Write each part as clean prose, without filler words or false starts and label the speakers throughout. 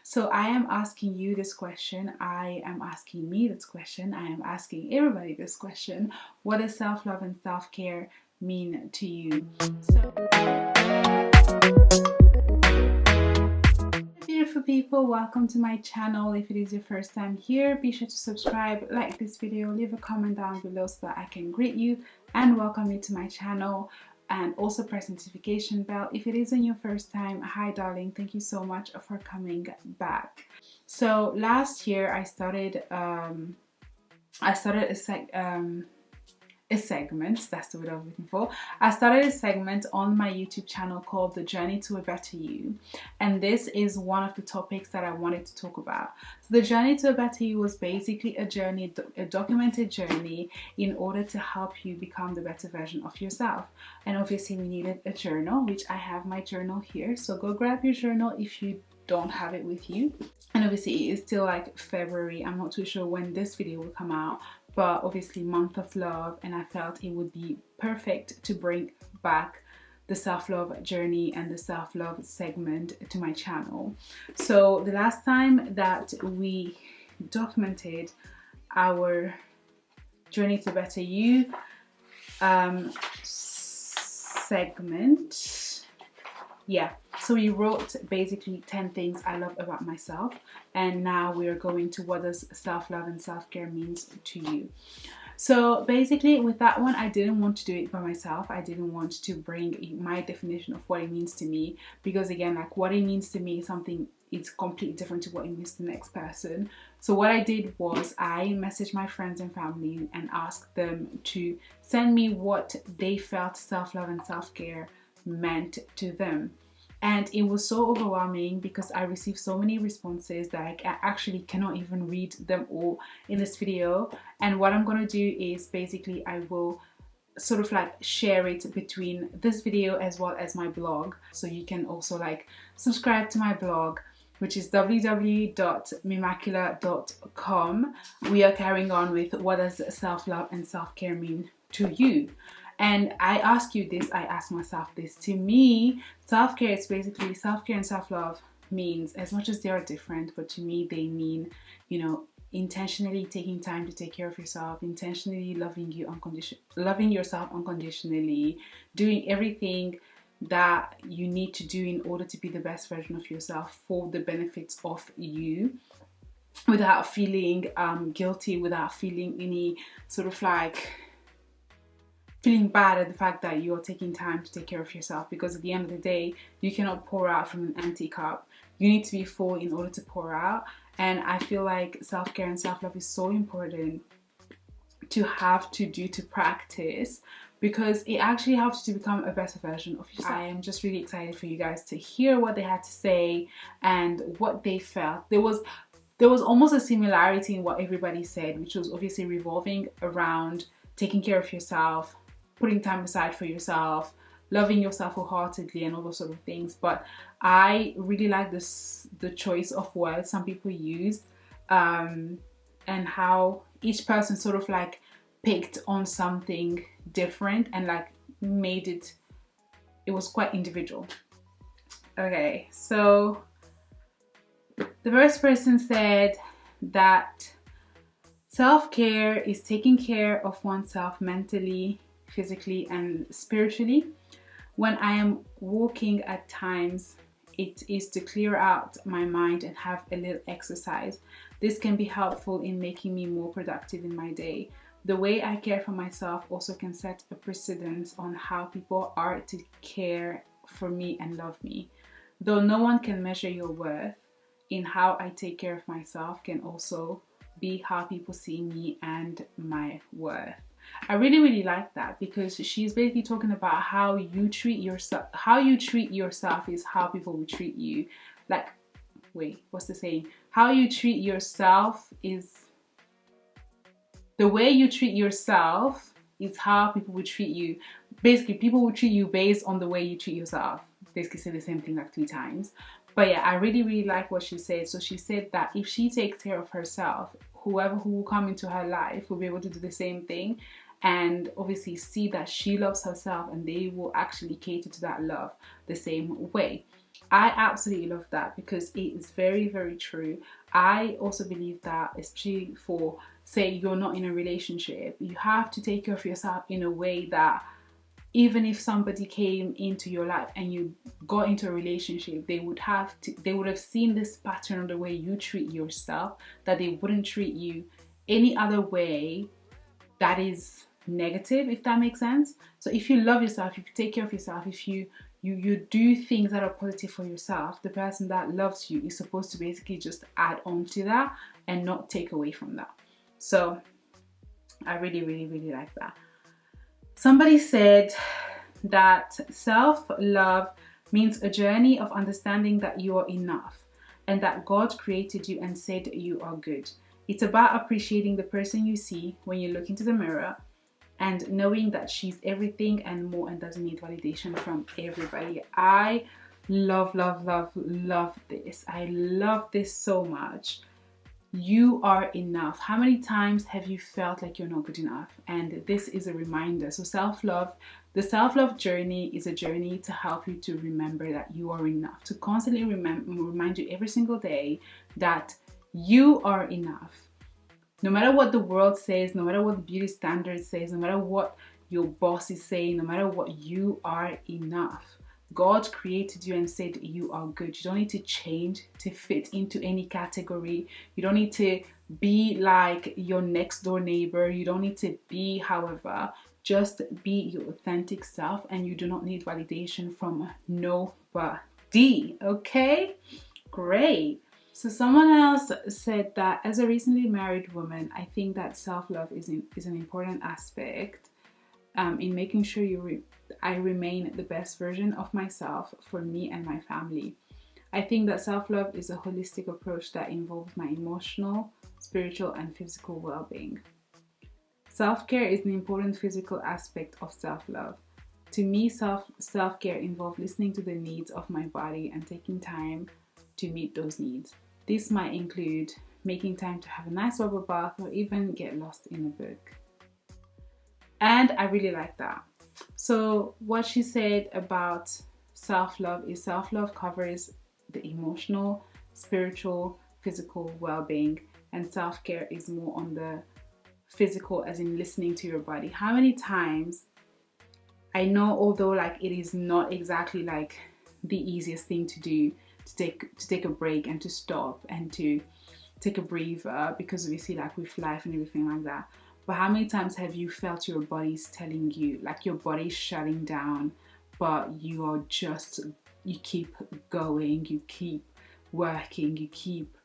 Speaker 1: So I am asking you this question. I am asking me this question. I am asking everybody this question. What does self-love and self-care mean to you? So, beautiful people, welcome to my channel. If it is your first time here, be sure to subscribe, like this video, leave a comment down below so that I can greet you and welcome you to my channel, and also press notification bell if it isn't your first time. Hi darling, thank you so much for coming back. So last year I started a segment, that's the word I was looking for. I started a segment on my YouTube channel called The Journey to a Better You, and this is one of the topics that I wanted to talk about. So the Journey to a Better You was basically a journey, a documented journey in order to help you become the better version of yourself. And obviously we needed a journal, which I have my journal here, so go grab your journal if you don't have it with you. And obviously it is still like February, I'm not too sure when this video will come out, but obviously month of love, and I felt it would be perfect to bring back the self-love journey and the self-love segment to my channel. So the last time that we documented our Journey to Better You segment, so we wrote basically 10 things I love about myself, and now we're going to what does self-love and self-care means to you. So basically with that one, I didn't want to do it by myself. I didn't want to bring my definition of what it means to me, because again, like what it means to me is something, it's completely different to what it means to the next person. So what I did was I messaged my friends and family and asked them to send me what they felt self-love and self-care meant to them. And it was so overwhelming because I received so many responses that I actually cannot even read them all in this video. And what I'm going to do is basically I will sort of like share it between this video as well as my blog. So you can also like subscribe to my blog, which is www.mimmacula.com. We are carrying on with what does self-love and self-care mean to you. And I ask you this, I ask myself this. To me, self-care is basically, self-care and self-love means, as much as they are different, but to me they mean, you know, intentionally taking time to take care of yourself, intentionally loving yourself unconditionally, doing everything that you need to do in order to be the best version of yourself for the benefits of you, without feeling guilty, without feeling any sort of like feeling bad at the fact that you're taking time to take care of yourself, because at the end of the day, you cannot pour out from an empty cup. You need to be full in order to pour out. And I feel like self-care and self-love is so important to have to do, to practice, because it actually helps you to become a better version of yourself. I am just really excited for you guys to hear what they had to say and what they felt. There was almost a similarity in what everybody said, which was obviously revolving around taking care of yourself, putting time aside for yourself, loving yourself wholeheartedly, and all those sort of things. But I really like the choice of words some people used, and how each person sort of like picked on something different and like made it was quite individual. Okay, so the first person said that self-care is taking care of oneself mentally, physically, and spiritually. When I am walking at times, it is to clear out my mind and have a little exercise. This can be helpful in making me more productive in my day. The way I care for myself also can set a precedence on how people are to care for me and love me. Though no one can measure your worth, in how I take care of myself can also be how people see me and my worth. I really like that, because she's basically talking about how you treat yourself. How you treat yourself is how people will treat you. Like, wait, what's the saying? How you treat yourself is, the way you treat yourself is how people will treat you. Basically, people will treat you based on the way you treat yourself. Basically say the same thing like 3 times. But yeah, I really like what she said. So she said that if she takes care of herself, whoever who will come into her life will be able to do the same thing, and obviously see that she loves herself, and they will actually cater to that love the same way. I absolutely love that because it is very, very true. I also believe that, especially for, say, you're not in a relationship, you have to take care of yourself in a way that even if somebody came into your life and you got into a relationship, they would have seen this pattern of the way you treat yourself, that they wouldn't treat you any other way that is negative, if that makes sense. So if you love yourself, if you take care of yourself, if you do things that are positive for yourself, the person that loves you is supposed to basically just add on to that and not take away from that. So I really, really, really like that. Somebody said that self-love means a journey of understanding that you are enough and that God created you and said you are good. It's about appreciating the person you see when you look into the mirror and knowing that she's everything and more and doesn't need validation from everybody. I love, love, love, love this. I love this so much. You are enough. How many times have you felt like you're not good enough? And this is a reminder. So the self-love journey is a journey to help you to remember that you are enough, to constantly remind you every single day that you are enough. No matter what the world says, no matter what the beauty standard says, no matter what your boss is saying, no matter what, you are enough. God created you and said you are good. You don't need to change to fit into any category. You don't need to be like your next door neighbor. You don't need to be however. Just be your authentic self, and you do not need validation from nobody. Okay? Great. So someone else said that as a recently married woman, I think that self-love is an important aspect in making sure I remain the best version of myself for me and my family. I think that self-love is a holistic approach that involves my emotional, spiritual, and physical well-being. Self-care is an important physical aspect of self-love. To me, self-care involves listening to the needs of my body and taking time to meet those needs. This might include making time to have a nice bubble bath or even get lost in a book. And I really like that. So what she said about self-love is self-love covers the emotional, spiritual, physical well-being, and self-care is more on the physical, as in listening to your body. How many times, I know although like it is not exactly like the easiest thing to do, to take a break and to stop and to take a breather, because obviously like with life and everything like that. But how many times have you felt your body's telling you, like your body's shutting down, but you keep going, you keep working, you keep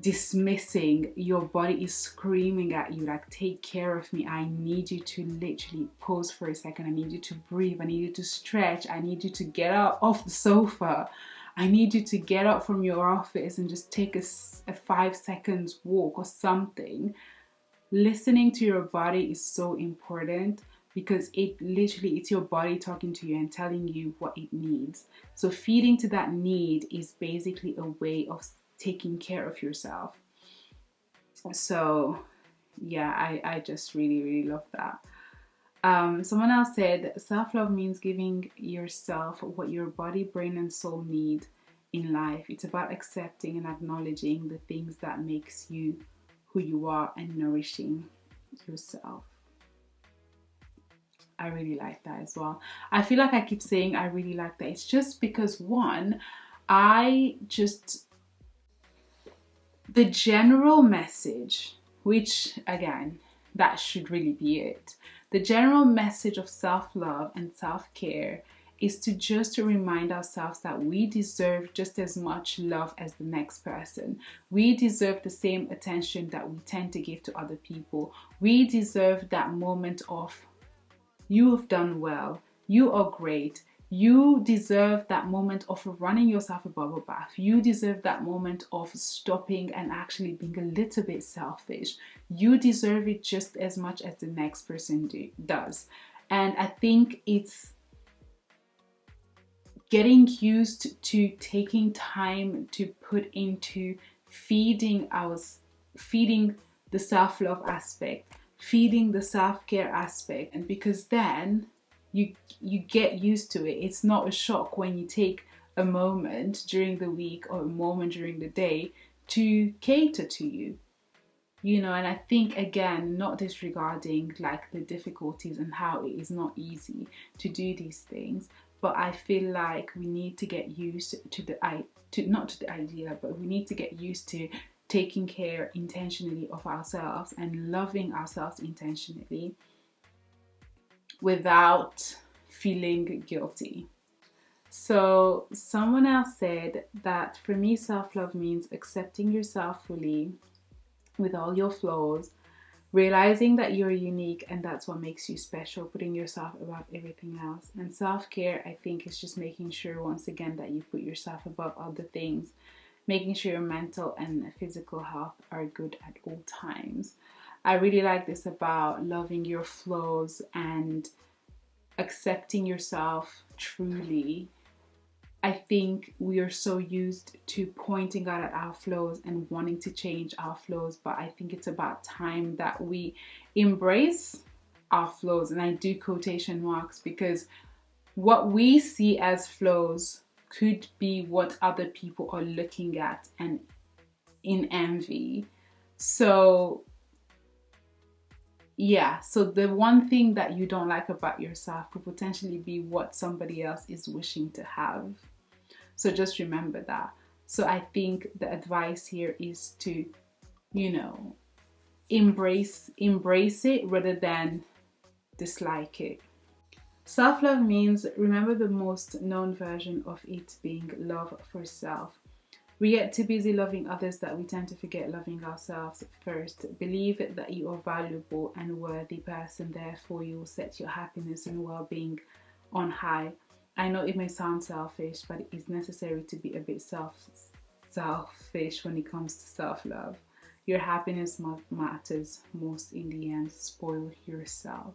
Speaker 1: dismissing, your body is screaming at you like, take care of me. I need you to literally pause for a second. I need you to breathe. I need you to stretch. I need you to get up off the sofa. I need you to get up from your office and just take a 5 seconds walk or something. Listening to your body is so important because it's your body talking to you and telling you what it needs. So feeding to that need is basically a way of taking care of yourself. So yeah, I just really, really love that. Someone else said self-love means giving yourself what your body, brain and soul need in life. It's about accepting and acknowledging the things that makes you who you are and nourishing yourself. I really like that as well. I feel like I keep saying I really like that. It's just because one, the general message, which again, that should really be it. The general message of self-love and self-care is to remind ourselves that we deserve just as much love as the next person. We deserve the same attention that we tend to give to other people. We deserve that moment of, you have done well, you are great. You deserve that moment of running yourself a bubble bath. You deserve that moment of stopping and actually being a little bit selfish. You deserve it just as much as the next person does. And I think it's getting used to taking time to put into feeding the self-love aspect, feeding the self-care aspect, and because then you get used to it. It's not a shock when you take a moment during the week or a moment during the day to cater to you. You know, and I think, again, not disregarding like the difficulties and how it is not easy to do these things, but I feel like we need to get used to not to the idea, but we need to get used to taking care intentionally of ourselves and loving ourselves intentionally without feeling guilty. So someone else said that for me, self-love means accepting yourself fully with all your flaws, realizing that you're unique and that's what makes you special, putting yourself above everything else. And self-care, I think, is just making sure, once again, that you put yourself above other things, making sure your mental and physical health are good at all times. I really like this about loving your flaws and accepting yourself truly. I think we are so used to pointing out at our flaws and wanting to change our flaws, but I think it's about time that we embrace our flaws, and I do quotation marks, because what we see as flaws could be what other people are looking at and in envy. So yeah, so the one thing that you don't like about yourself could potentially be what somebody else is wishing to have. So just remember that. So I think the advice here is to, you know, embrace it rather than dislike it. Self-love means, remember the most known version of it being love for self. We get too busy loving others that we tend to forget loving ourselves first. Believe that you are valuable and worthy person, therefore you will set your happiness and well-being on high. I know it may sound selfish, but it is necessary to be a bit selfish when it comes to self-love. Your happiness matters most in the end. Spoil yourself.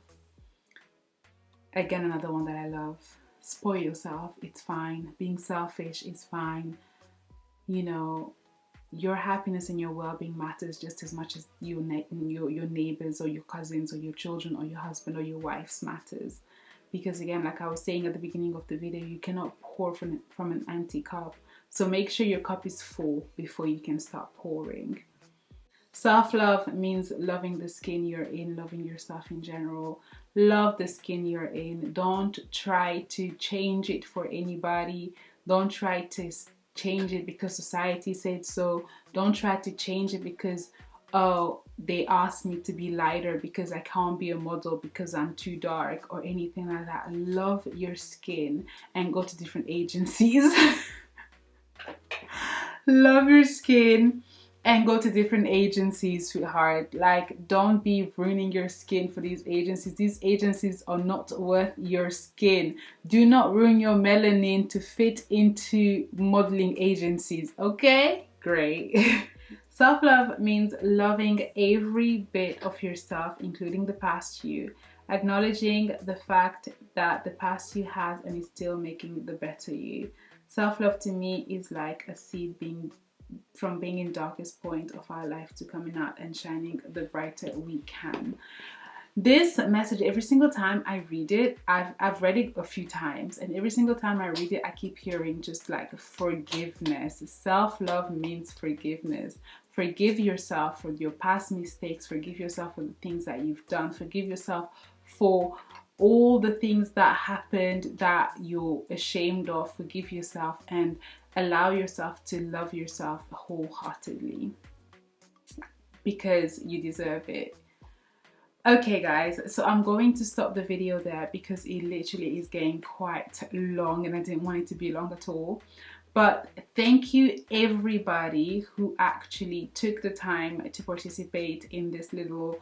Speaker 1: Again, another one that I love. Spoil yourself, it's fine. Being selfish is fine. You know, your happiness and your well-being matters just as much as your neighbors or your cousins or your children or your husband or your wife's matters. Because again, like I was saying at the beginning of the video, you cannot pour from an empty cup. So make sure your cup is full before you can start pouring. Self-love means loving the skin you're in, loving yourself in general. Love the skin you're in. Don't try to change it for anybody. Don't try to change it because society said so. Don't try to change it because, oh, they asked me to be lighter because I can't be a model because I'm too dark or anything like that. Love your skin and go to different agencies. Love your skin and go to different agencies, sweetheart. Like, don't be ruining your skin for these agencies. These agencies are not worth your skin. Do not ruin your melanin to fit into modeling agencies, okay? Great. Self-love means loving every bit of yourself, including the past you. Acknowledging the fact that the past you has and is still making the better you. Self-love to me is like a seed from being in darkest point of our life to coming out and shining the brighter we can. This message, every single time I read it, I've read it a few times, and every single time I read it, I keep hearing just like forgiveness. Self-love means forgiveness. Forgive yourself for your past mistakes. Forgive yourself for the things that you've done. Forgive yourself for all the things that happened that you're ashamed of. Forgive yourself and allow yourself to love yourself wholeheartedly because you deserve it. Okay guys, so I'm going to stop the video there because it literally is getting quite long and I didn't want it to be long at all. But thank you everybody who actually took the time to participate in this little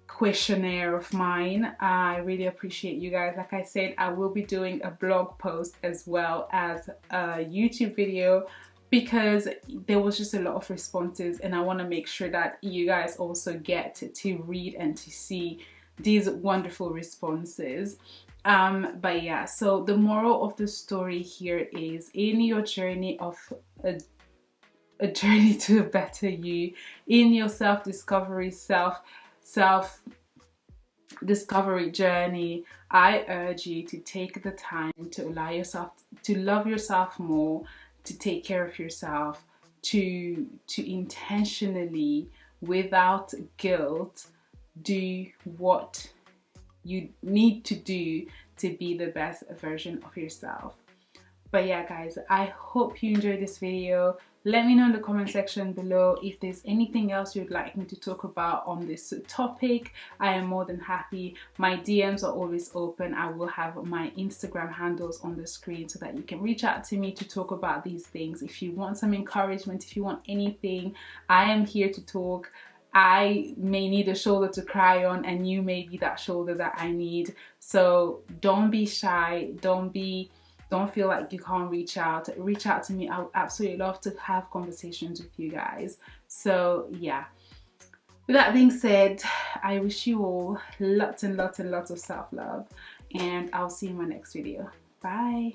Speaker 1: questionnaire of mine. I really appreciate you guys. Like I said, I will be doing a blog post as well as a YouTube video because there was just a lot of responses and I want to make sure that you guys also get to read and to see these wonderful responses. But yeah, so the moral of the story here is, in your journey of a journey to a better you, in your self-discovery, discovery journey, I urge you to take the time to allow yourself to love yourself more, to take care of yourself, to intentionally, without guilt, do what you need to do to be the best version of yourself. But yeah, guys, I hope you enjoyed this video. Let me know in the comment section below if there's anything else you'd like me to talk about on this topic. I am more than happy. My DMs are always open. I will have my Instagram handles on the screen so that you can reach out to me to talk about these things. If you want some encouragement, if you want anything, I am here to talk. I may need a shoulder to cry on, and you may be that shoulder that I need. So don't be shy. Don't feel like you can't reach out. Reach out to me. I would absolutely love to have conversations with you guys. So yeah. With that being said, I wish you all lots and lots and lots of self-love, and I'll see you in my next video. Bye.